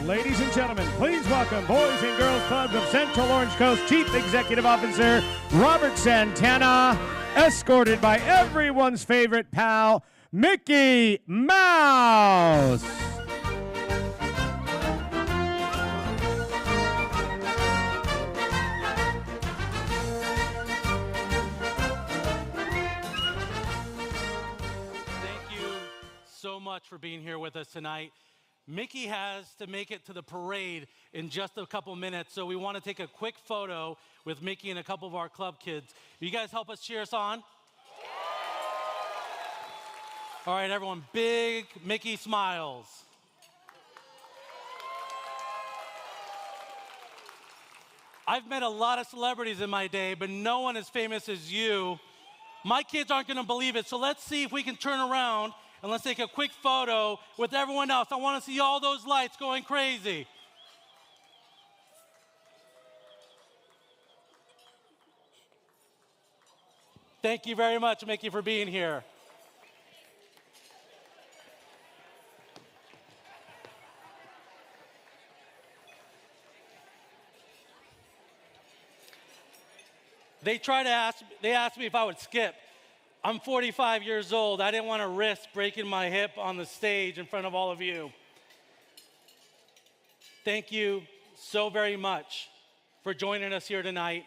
Ladies and gentlemen, please welcome Boys and Girls Clubs of Central Orange Coast Chief Executive Officer Robert Santana, escorted by everyone's favorite pal, Mickey Mouse. Thank you so much for being here with us tonight. Mickey has to make it to the parade in just a couple minutes, so we want to take a quick photo with Mickey and a couple of our club kids. Will you guys help us cheer us on? All right, everyone, big Mickey smiles. I've met a lot of celebrities in my day, but no one as famous as you. My kids aren't going to believe it, so let's see if we can turn around and let's take a quick photo with everyone else. I want to see all those lights going crazy. Thank you very much, Mickey, for being here. They asked me if I would skip. I'm 45 years old. I didn't want to risk breaking my hip on the stage in front of all of you. Thank you so very much for joining us here tonight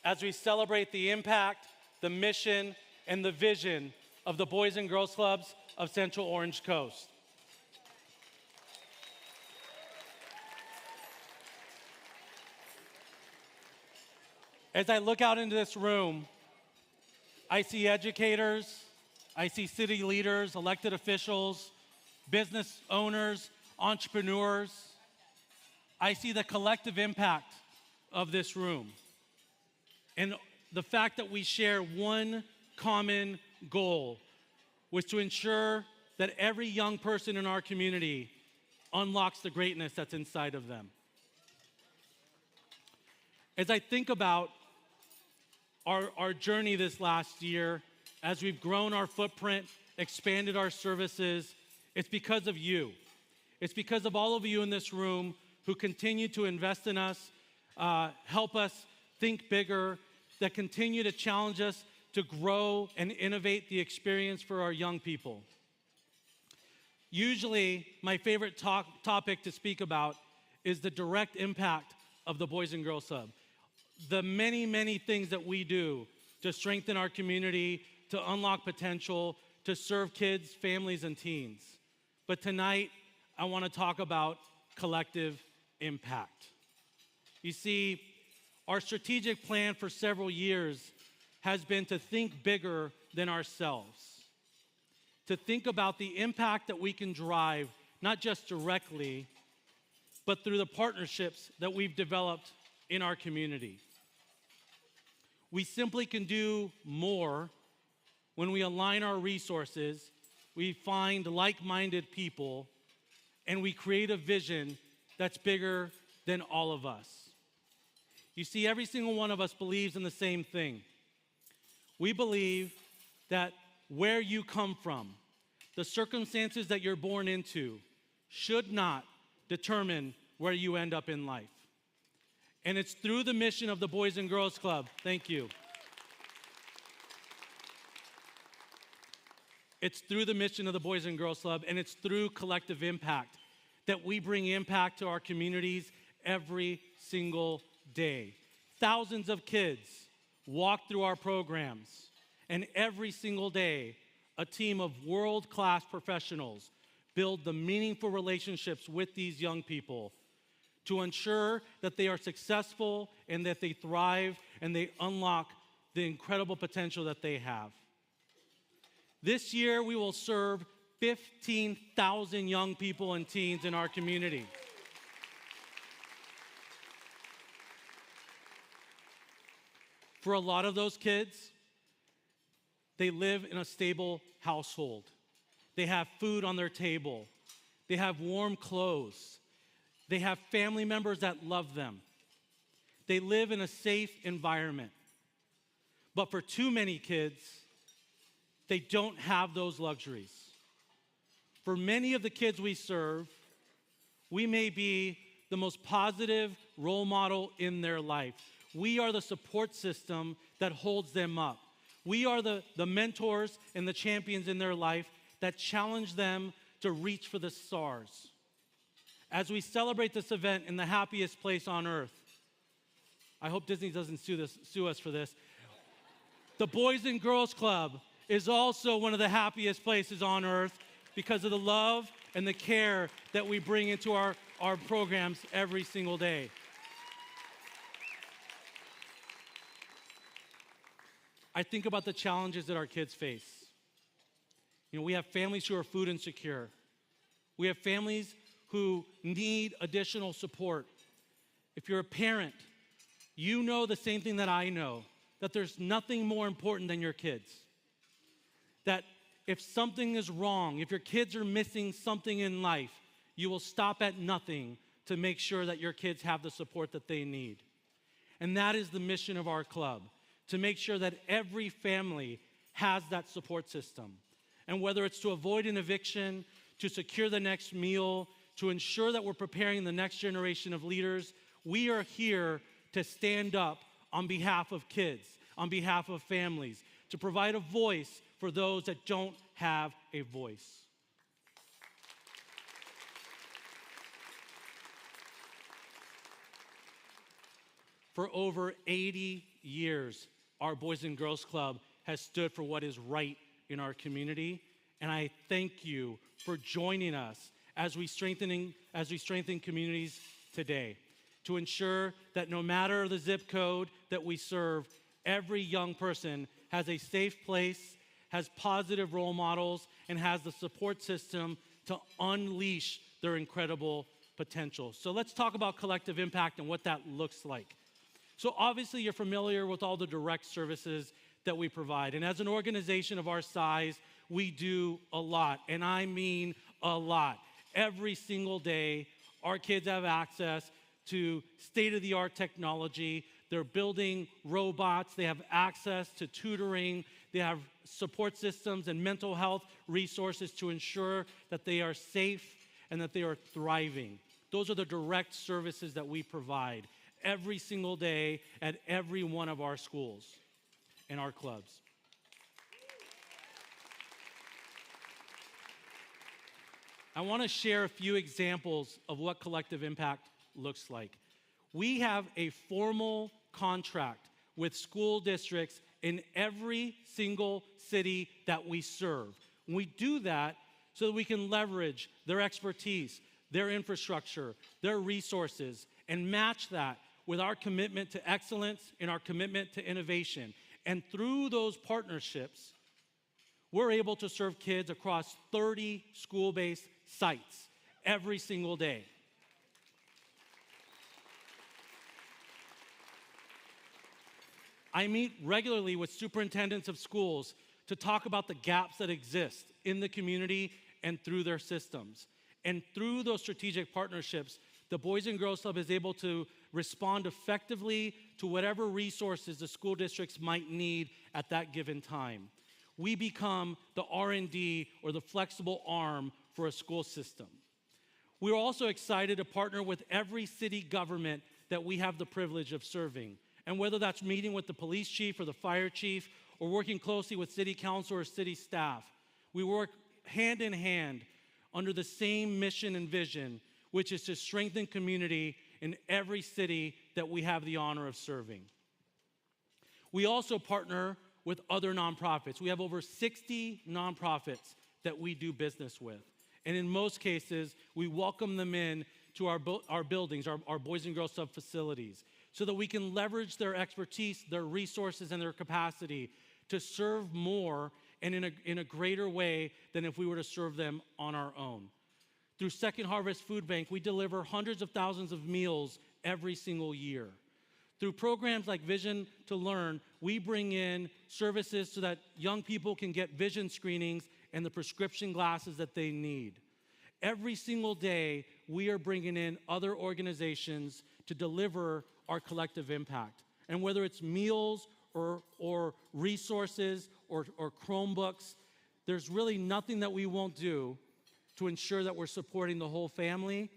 as we celebrate the impact, the mission, and the vision of the Boys and Girls Clubs of Central Orange Coast. As I look out into this room, I see educators, I see city leaders, elected officials, business owners, entrepreneurs. I see the collective impact of this room and the fact that we share one common goal, was to ensure that every young person in our community unlocks the greatness that's inside of them. As I think about our journey this last year, as we've grown our footprint, expanded our services, it's because of you. It's because of all of you in this room who continue to invest in us, help us think bigger, that continue to challenge us to grow and innovate the experience for our young people. Usually, my favorite topic to speak about is the direct impact of the Boys and Girls Club. The many, many things that we do to strengthen our community, to unlock potential, to serve kids, families, and teens. But tonight, I want to talk about collective impact. You see, our strategic plan for several years has been to think bigger than ourselves, to think about the impact that we can drive, not just directly, but through the partnerships that we've developed in our community. We simply can do more when we align our resources, we find like-minded people, and we create a vision that's bigger than all of us. You see, every single one of us believes in the same thing. We believe that where you come from, the circumstances that you're born into, should not determine where you end up in life. And it's through the mission of the Boys and Girls Club. Thank you. It's through the mission of the Boys and Girls Club, and it's through collective impact that we bring impact to our communities every single day. Thousands of kids walk through our programs, and every single day, a team of world-class professionals build the meaningful relationships with these young people to ensure that they are successful and that they thrive and they unlock the incredible potential that they have. This year, we will serve 15,000 young people and teens in our community. For a lot of those kids, they live in a stable household. They have food on their table. They have warm clothes. They have family members that love them. They live in a safe environment. But for too many kids, they don't have those luxuries. For many of the kids we serve, We may be the most positive role model in their life. We are the support system that holds them up. We are the mentors and the champions in their life that challenge them to reach for the stars. As we celebrate this event in the happiest place on earth, I hope Disney doesn't sue us for this. The Boys and Girls Club is also one of the happiest places on earth because of the love and the care that we bring into our programs every single day. I think about the challenges that our kids face. We have families who are food insecure. We have families who need additional support. If you're a parent, you know the same thing that I know, that there's nothing more important than your kids. That if something is wrong, if your kids are missing something in life, you will stop at nothing to make sure that your kids have the support that they need. And that is the mission of our club, to make sure that every family has that support system. And whether it's to avoid an eviction, to secure the next meal, to ensure that we're preparing the next generation of leaders, we are here to stand up on behalf of kids, on behalf of families, to provide a voice for those that don't have a voice. For over 80 years, our Boys and Girls Club has stood for what is right in our community, and I thank you for joining us as we strengthen communities today to ensure that no matter the zip code that we serve, every young person has a safe place, has positive role models, and has the support system to unleash their incredible potential. So let's talk about collective impact and what that looks like. So obviously you're familiar with all the direct services that we provide. And as an organization of our size, we do a lot, and I mean a lot. Every single day, our kids have access to state-of-the-art technology. They're building robots. They have access to tutoring. They have support systems and mental health resources to ensure that they are safe and that they are thriving. Those are the direct services that we provide every single day at every one of our schools and our clubs. I want to share a few examples of what collective impact looks like. We have a formal contract with school districts in every single city that we serve. And we do that so that we can leverage their expertise, their infrastructure, their resources, and match that with our commitment to excellence and our commitment to innovation. And through those partnerships, we're able to serve kids across 30 school-based sites every single day. I meet regularly with superintendents of schools to talk about the gaps that exist in the community and through their systems. And through those strategic partnerships, the Boys and Girls Club is able to respond effectively to whatever resources the school districts might need at that given time. We become the R&D or the flexible arm for a school system. We're also excited to partner with every city government that we have the privilege of serving. And whether that's meeting with the police chief or the fire chief or working closely with city council or city staff, we work hand in hand under the same mission and vision, which is to strengthen community in every city that we have the honor of serving. We also partner with other nonprofits. We have over 60 nonprofits that we do business with. And in most cases, we welcome them in to our buildings, our Boys and Girls Club facilities, so that we can leverage their expertise, their resources, and their capacity to serve more and in a greater way than if we were to serve them on our own. Through Second Harvest Food Bank, we deliver hundreds of thousands of meals every single year. Through programs like Vision to Learn, we bring in services so that young people can get vision screenings and the prescription glasses that they need. Every single day, we are bringing in other organizations to deliver our collective impact. And whether it's meals or resources or Chromebooks, there's really nothing that we won't do to ensure that we're supporting the whole family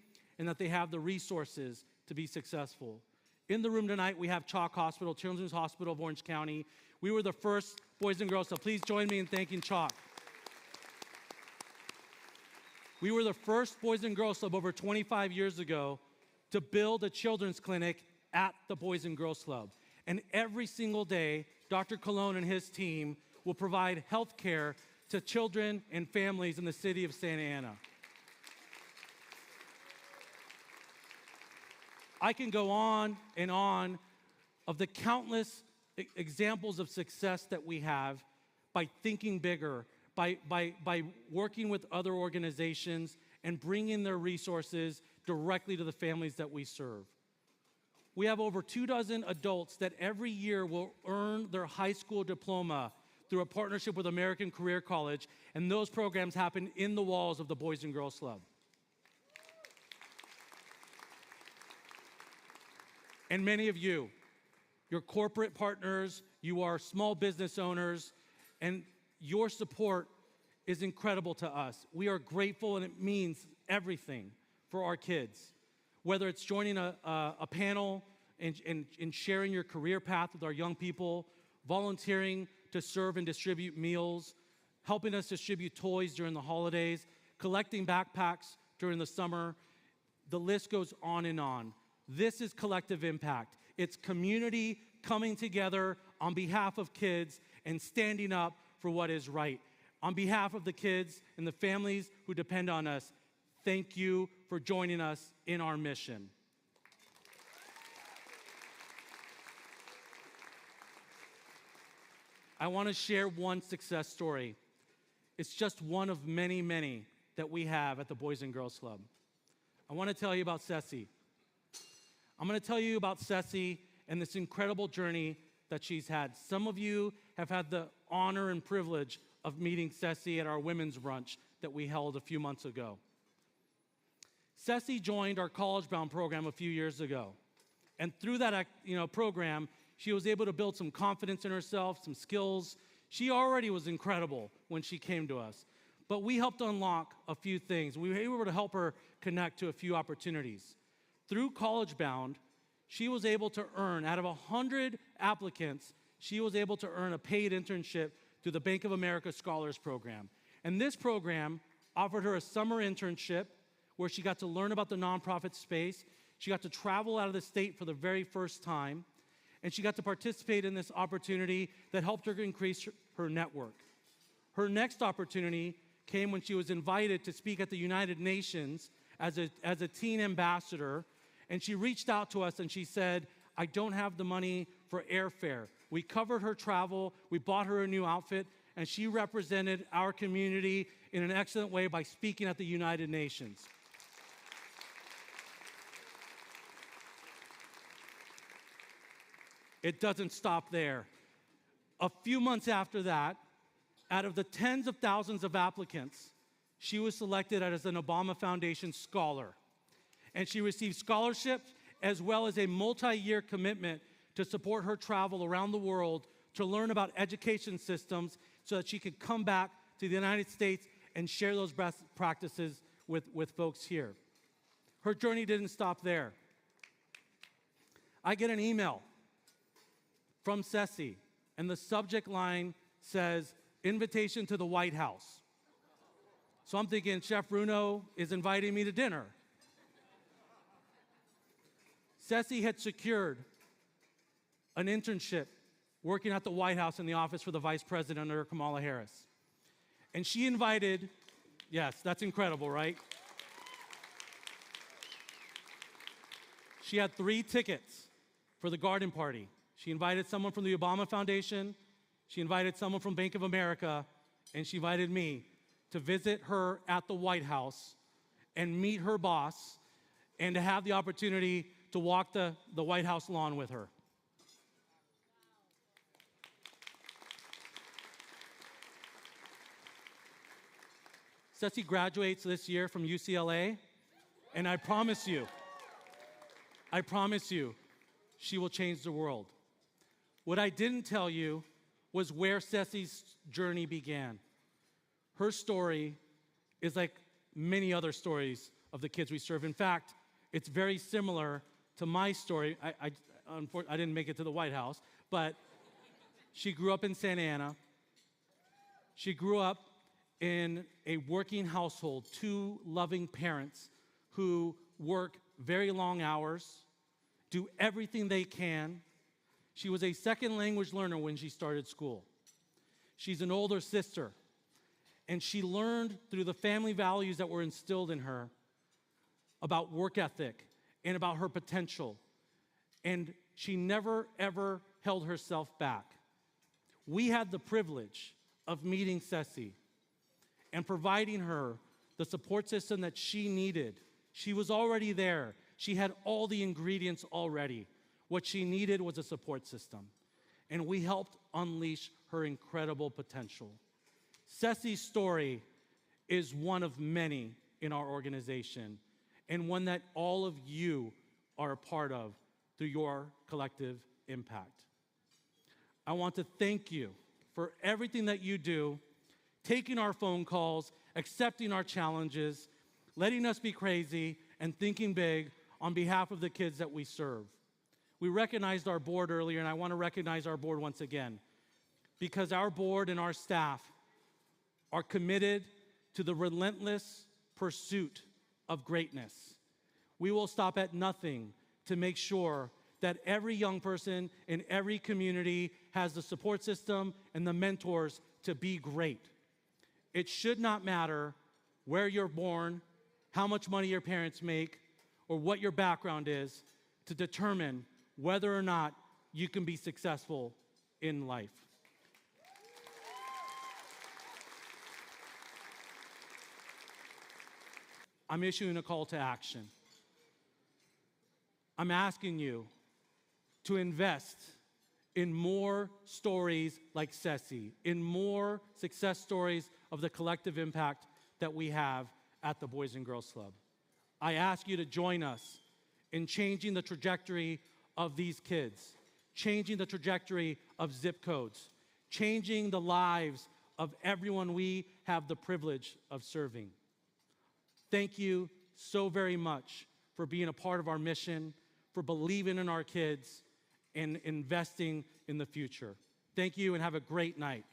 and that they have the resources to be successful. In the room tonight, we have Chalk Hospital, Children's Hospital of Orange County. We were the first Boys and Girls, so please join me in thanking Chalk. We were the first Boys and Girls Club over 25 years ago to build a children's clinic at the Boys and Girls Club. And every single day, Dr. Colon and his team will provide health care to children and families in the city of Santa Ana. I can go on and on of the countless examples of success that we have by thinking bigger, by working with other organizations and bringing their resources directly to the families that we serve. We have over 24 adults that every year will earn their high school diploma through a partnership with American Career College, and those programs happen in the walls of the Boys and Girls Club. And many of you, you're corporate partners, you are small business owners, and your support is incredible to us. We are grateful, and it means everything for our kids. Whether it's joining a panel and sharing your career path with our young people, volunteering to serve and distribute meals, helping us distribute toys during the holidays, collecting backpacks during the summer, the list goes on and on. This is collective impact. It's community coming together on behalf of kids and standing up for what is right. On behalf of the kids and the families who depend on us, thank you for joining us in our mission. I want to share one success story. It's just one of many, many that we have at the Boys and Girls Club. I want to tell you about Ceci. I'm going to tell you about Ceci and this incredible journey that she's had. Some of you have had the honor and privilege of meeting Ceci at our women's brunch that we held a few months ago. Ceci joined our College Bound program a few years ago. And through that program, she was able to build some confidence in herself, some skills. She already was incredible when she came to us. But we helped unlock a few things. We were able to help her connect to a few opportunities. Through College Bound, she was able to earn, out of 100 applicants, she was able to earn a paid internship through the Bank of America Scholars Program. And this program offered her a summer internship where she got to learn about the nonprofit space. She got to travel out of the state for the very first time. And she got to participate in this opportunity that helped her increase her network. Her next opportunity came when she was invited to speak at the United Nations as a teen ambassador. And she reached out to us and she said, I don't have the money for airfare. We covered her travel, we bought her a new outfit, and she represented our community in an excellent way by speaking at the United Nations. It doesn't stop there. A few months after that, out of the tens of thousands of applicants, she was selected as an Obama Foundation scholar. And she received scholarships as well as a multi-year commitment to support her travel around the world to learn about education systems so that she could come back to the United States and share those best practices with folks here. Her journey didn't stop there. I get an email from Ceci, and the subject line says, invitation to the White House. So I'm thinking, Chef Bruno is inviting me to dinner. Ceci had secured an internship working at the White House in the office for the Vice President under Kamala Harris. And she invited, yes, that's incredible, right? She had 3 tickets for the garden party. She invited someone from the Obama Foundation, she invited someone from Bank of America, and she invited me to visit her at the White House and meet her boss and to have the opportunity to walk the White House lawn with her. Ceci graduates this year from UCLA, and I promise you, she will change the world. What I didn't tell you was where Ceci's journey began. Her story is like many other stories of the kids we serve. In fact, It's very similar to my story. I didn't make it to the White House, but she grew up in Santa Ana. She grew up in a working household, 2 loving parents who work very long hours, do everything they can. She was a second language learner when she started school. She's an older sister, and she learned through the family values that were instilled in her about work ethic and about her potential. And she never, ever held herself back. We had the privilege of meeting Ceci and providing her the support system that she needed. She was already there. She had all the ingredients already. What she needed was a support system. And we helped unleash her incredible potential. Ceci's story is one of many in our organization, and one that all of you are a part of through your collective impact. I want to thank you for everything that you do, taking our phone calls, accepting our challenges, letting us be crazy, and thinking big on behalf of the kids that we serve. We recognized our board earlier, and I want to recognize our board once again, because our board and our staff are committed to the relentless pursuit of greatness. We will stop at nothing to make sure that every young person in every community has the support system and the mentors to be great. It should not matter where you're born, how much money your parents make, or what your background is to determine whether or not you can be successful in life. I'm issuing a call to action. I'm asking you to invest in more stories like Ceci, in more success stories of the collective impact that we have at the Boys and Girls Club. I ask you to join us in changing the trajectory of these kids, changing the trajectory of zip codes, changing the lives of everyone we have the privilege of serving. Thank you so very much for being a part of our mission, for believing in our kids, and investing in the future. Thank you and have a great night.